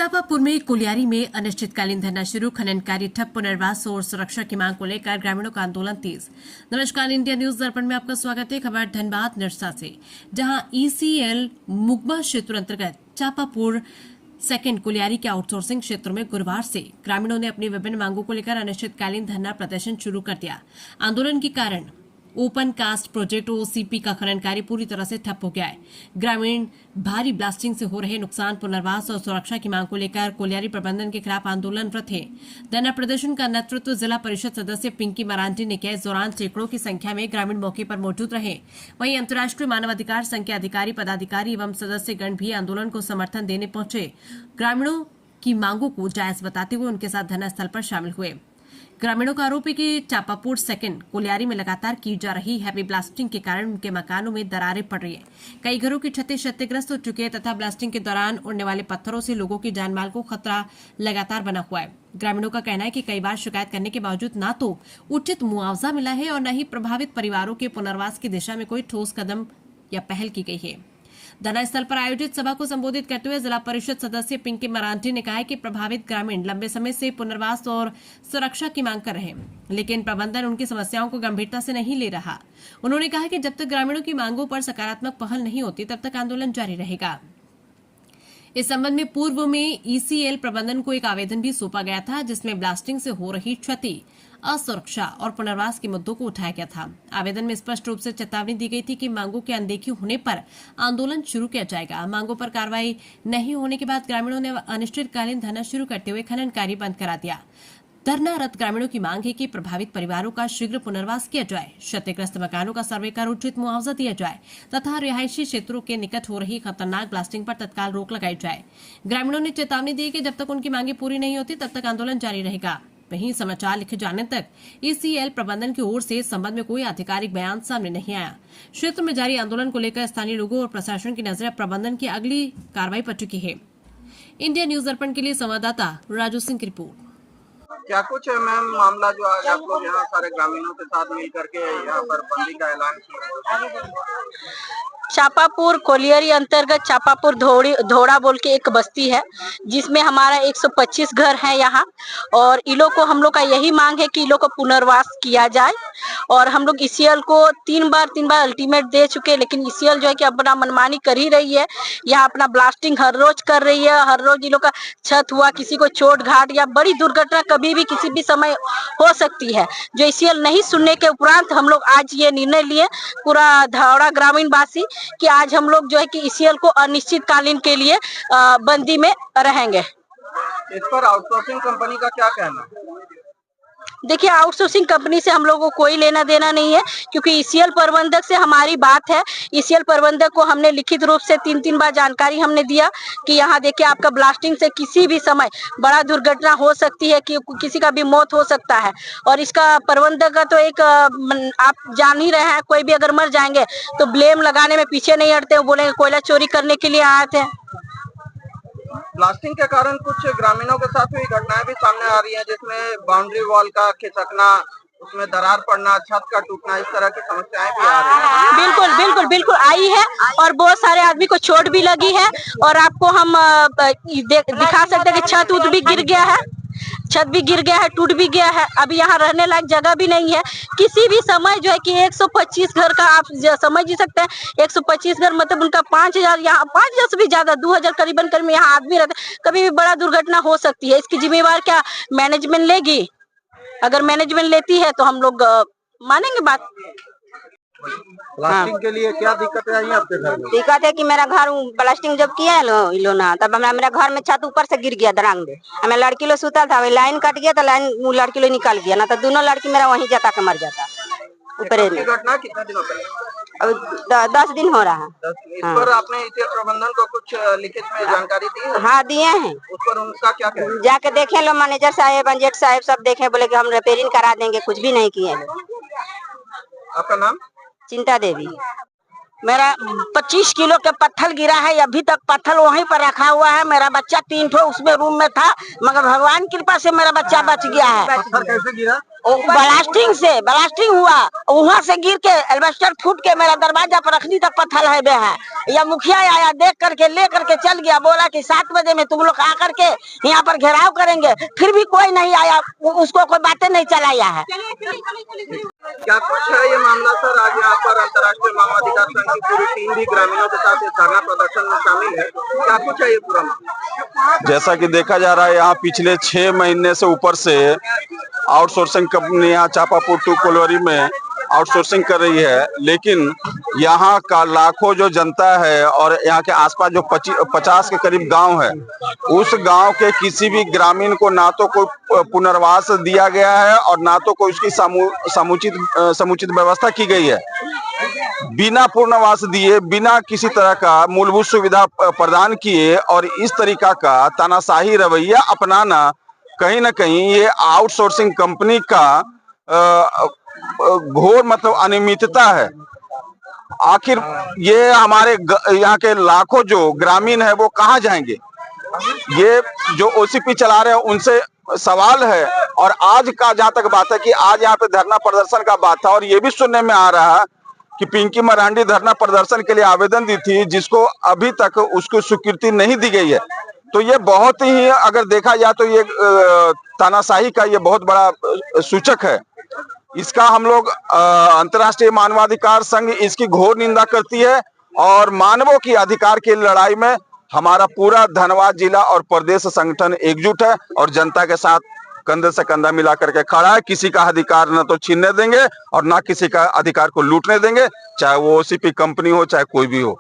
चापापुर में कोलियारी में अनिश्चितकालीन धरना शुरू, खनन कार्य ठप, पुनर्वास और सुरक्षा की मांग को लेकर ग्रामीणों का आंदोलन तेज। नमस्कार, इंडिया न्यूज दर्पण में आपका स्वागत है। खबर धनबाद निरसा से, जहां ईसीएल मुगमा क्षेत्र अंतर्गत चापापुर सेकंड कोलियारी के आउटसोर्सिंग क्षेत्र में गुरुवार से ग्रामीणों ने अपनी विभिन्न मांगों को लेकर अनिश्चितकालीन धरना प्रदर्शन शुरू कर दिया। आंदोलन के कारण ओपन कास्ट प्रोजेक्ट ओसीपी का खनन कार्य पूरी तरह से ठप हो गया है। ग्रामीण भारी ब्लास्टिंग से हो रहे नुकसान, पुनर्वास और सुरक्षा की मांग को लेकर कोलियारी प्रबंधन के खिलाफ आंदोलनरत है। धरना प्रदर्शन का नेतृत्व जिला परिषद सदस्य पिंकी मरांडी ने किया। इस दौरान सैकड़ों की संख्या में ग्रामीण मौके पर मौजूद रहे। वहीं अंतर्राष्ट्रीय मानवाधिकार संघ के अधिकारी, पदाधिकारी एवं सदस्यगण भी आंदोलन को समर्थन देने पहुंचे। ग्रामीणों की मांगों को जायज बताते हुए उनके साथ धरना स्थल पर शामिल हुए। ग्रामीणों का आरोप है कि चापापुर सेकंड कोलियारी में लगातार की जा रही हैवी ब्लास्टिंग के कारण उनके मकानों में दरारें पड़ रही है। कई घरों की छतें क्षतिग्रस्त हो चुकी है तथा ब्लास्टिंग के दौरान उड़ने वाले पत्थरों से लोगों की जानमाल को खतरा लगातार बना हुआ है। ग्रामीणों का कहना है कि कई बार शिकायत करने के बावजूद न तो उचित मुआवजा मिला है और न ही प्रभावित परिवारों के पुनर्वास की दिशा में कोई ठोस कदम या पहल की गई है। धरना स्थल पर आयोजित सभा को संबोधित करते हुए जिला परिषद सदस्य पिंकी मरांडी ने कहा है कि प्रभावित ग्रामीण लंबे समय से पुनर्वास और सुरक्षा की मांग कर रहे हैं, लेकिन प्रबंधन उनकी समस्याओं को गंभीरता से नहीं ले रहा। उन्होंने कहा कि जब तक ग्रामीणों की मांगों पर सकारात्मक पहल नहीं होती तब तक आंदोलन जारी रहेगा। इस संबंध में पूर्व में ईसीएल प्रबंधन को एक आवेदन भी सौंपा गया था, जिसमें ब्लास्टिंग से हो रही क्षति, असुरक्षा और पुनर्वास के मुद्दों को उठाया गया था। आवेदन में स्पष्ट रूप से चेतावनी दी गई थी कि मांगों की अनदेखी होने पर आंदोलन शुरू किया जाएगा। मांगों पर कार्रवाई नहीं होने के बाद ग्रामीणों ने अनिश्चितकालीन धरना शुरू करते हुए खनन कार्य बंद करा दिया। धरनारत ग्रामीणों की मांग है कि प्रभावित परिवारों का शीघ्र पुनर्वास किया जाए, क्षतिग्रस्त मकानों का सर्वे कर उचित मुआवजा दिया जाए तथा रिहायशी क्षेत्रों के निकट हो रही खतरनाक ब्लास्टिंग पर तत्काल रोक लगाई जाए। ग्रामीणों ने चेतावनी दी कि जब तक उनकी मांगे पूरी नहीं होती तब तक आंदोलन जारी रहेगा। वहीं समाचार लिखे जाने तक ईसीएल प्रबंधन की ओर से इस संबंध में कोई आधिकारिक बयान सामने नहीं आया। क्षेत्र में जारी आंदोलन को लेकर स्थानीय लोगों और प्रशासन की नजरें प्रबंधन की अगली कार्रवाई पर टिकी है। इंडिया न्यूज दर्पण के लिए संवाददाता राजू सिंह की रिपोर्ट। क्या कुछ है मैम मामला जो आज आप लोग यहाँ सारे ग्रामीणों के साथ मिल करके यहाँ पर बंदी का ऐलान किया? चापापुर कोलियारी अंतर्गत चापापुर धोड़ा बोल के एक बस्ती है, जिसमें हमारा 125 घर है यहाँ। और इन लोग को, हम लोग का यही मांग है कि इन लोग को पुनर्वास किया जाए। और हम लोग ईसीएल को तीन बार अल्टीमेट दे चुके, लेकिन ईसीएल जो है कि अपना मनमानी कर ही रही है। यहाँ अपना ब्लास्टिंग हर रोज कर रही है। हर रोज इन लोग का छत हुआ, किसी को चोट घाट या बड़ी दुर्घटना कभी भी किसी भी समय हो सकती है, जो ईसीएल नहीं सुनने के उपरांत हम लोग आज ये निर्णय लिए, पूरा धौड़ा ग्रामीण वासी, कि आज हम लोग जो है कि ईसीएल को अनिश्चितकालीन के लिए बंदी में रहेंगे। इस पर आउटसोर्सिंग कंपनी का क्या कहना है? देखिए, आउटसोर्सिंग कंपनी से हम लोगों को कोई लेना देना नहीं है, क्योंकि ईसीएल प्रबंधक से हमारी बात है। ईसीएल प्रबंधक को हमने लिखित रूप से 3 बार जानकारी हमने दिया कि यहाँ देखिए आपका ब्लास्टिंग से किसी भी समय बड़ा दुर्घटना हो सकती है, कि किसी का भी मौत हो सकता है। और इसका प्रबंधक का तो एक आप जान ही रहे हैं, कोई भी अगर मर जाएंगे तो ब्लेम लगाने में पीछे नहीं हटते। वो बोलेंगे कोयला चोरी करने के लिए आए थे। ब्लास्टिंग के कारण कुछ ग्रामीणों के साथ हुई घटनाएं भी सामने आ रही हैं, जिसमें बाउंड्री वॉल का खिसकना, उसमें दरार पड़ना, छत का टूटना, इस तरह की समस्याएं भी आ रही हैं। बिल्कुल आई है। और बहुत सारे आदमी को चोट भी लगी है। और आपको हम दिखा सकते हैं कि छत भी गिर गया है, छत भी गिर गया है, टूट भी गया है। अभी यहाँ रहने लायक जगह भी नहीं है। किसी भी समय जो है कि 125 घर का आप समझ ही सकते हैं। 125 घर मतलब उनका 5000, यहाँ 5000 से भी ज्यादा, 2000 करीबन यहाँ आदमी रहते हैं। कभी भी बड़ा दुर्घटना हो सकती है। इसकी जिम्मेवार क्या मैनेजमेंट लेगी? अगर मैनेजमेंट लेती है तो हम लोग मानेंगे बात। ब्लास्टिंग के लिए क्या दिक्कत आई आपके घर में? दिक्कत है कि मेरा घर ब्लास्टिंग जब किया है लो ना, तब मेरा घर में छत ऊपर से गिर गया धड़ांग दे। हमें लड़की लोग सुतल था, लाइन कट गया तो लाइन लड़की लोग निकल गया, ना तो दोनों लड़की मेरा वहीं जाता के मर जाता। ऊपर घटना कितने दिनों पहले? अब 10 दिन हो रहा है। इस पर आपने ईसीएल प्रबंधन को कुछ लिखित में जानकारी दी है? हाँ, दिए हैं। उस पर उनका क्या कहना है? जाके देखे लो, मैनेजर साहब, अंजेट साहब सब देखे, बोले कि हम रिपेयरिंग करा देंगे, कुछ भी नहीं किए। आपका नाम? चिंता देवी। मेरा 25 किलो के पत्थर गिरा है, अभी तक पत्थर वहीं पर रखा हुआ है। मेरा बच्चा 3 ठो उसमें रूम में था, मगर भगवान कृपा से मेरा बच्चा बच गया है। पत्थर कैसे गिरा? ब्लास्टिंग हुआ, वहाँ से गिर के एल्वेस्टर फूट के मेरा दरवाजा पर रखनी तक पत्थर है। या मुखिया आया, देख करके ले करके चल गया, बोला कि 7 बजे में तुम लोग आकर के यहाँ पर घेराव करेंगे, फिर भी कोई नहीं आया, उसको कोई बातें नहीं चलाया है। क्या कुछ है ये मामला सर? आज यहाँ पर अंतर्राष्ट्रीय मानवाधिकार संघ की पूरी टीम भी ग्रामीणों के साथ इस धरना प्रदर्शन में शामिल है। क्या कुछ है ये पूरा मामला? जैसा कि देखा जा रहा है, यहाँ पिछले 6 महीने से ऊपर से आउटसोर्सिंग कंपनी यहाँ चापापुर टू कोलवरी में आउटसोर्सिंग कर रही है, लेकिन यहाँ का लाखों जो जनता है और यहाँ के आसपास जो 50 के करीब गांव है, उस गांव के किसी भी ग्रामीण को ना तो कोई पुनर्वास दिया गया है और ना तो कोई उसकी समुचित व्यवस्था की गई है। बिना पुनर्वास दिए, बिना किसी तरह का मूलभूत सुविधा प्रदान किए और इस तरीका का तानाशाही रवैया अपनाना कहीं ना कहीं ये आउटसोर्सिंग कंपनी का घोर मतलब अनियमितता है। आखिर ये हमारे यहाँ के लाखों जो ग्रामीण है वो कहाँ जाएंगे? ये जो ओसीपी चला रहे हैं उनसे सवाल है। और आज का जहाँ तक बात है कि आज यहाँ पे धरना प्रदर्शन का बात था और ये भी सुनने में आ रहा है कि पिंकी मरांडी धरना प्रदर्शन के लिए आवेदन दी थी, जिसको अभी तक उसको स्वीकृति नहीं दी गई है। तो ये बहुत ही, अगर देखा जाए तो ये तानाशाही का ये बहुत बड़ा सूचक है। इसका हम लोग अंतर्राष्ट्रीय मानवाधिकार संघ इसकी घोर निंदा करती है और मानवों की अधिकार की लड़ाई में हमारा पूरा धनबाद जिला और प्रदेश संगठन एकजुट है और जनता के साथ कंधे से कंधा मिला करके खड़ा है। किसी का अधिकार न तो छीनने देंगे और ना किसी का अधिकार को लूटने देंगे, चाहे वो ओसीपी कंपनी हो चाहे कोई भी हो।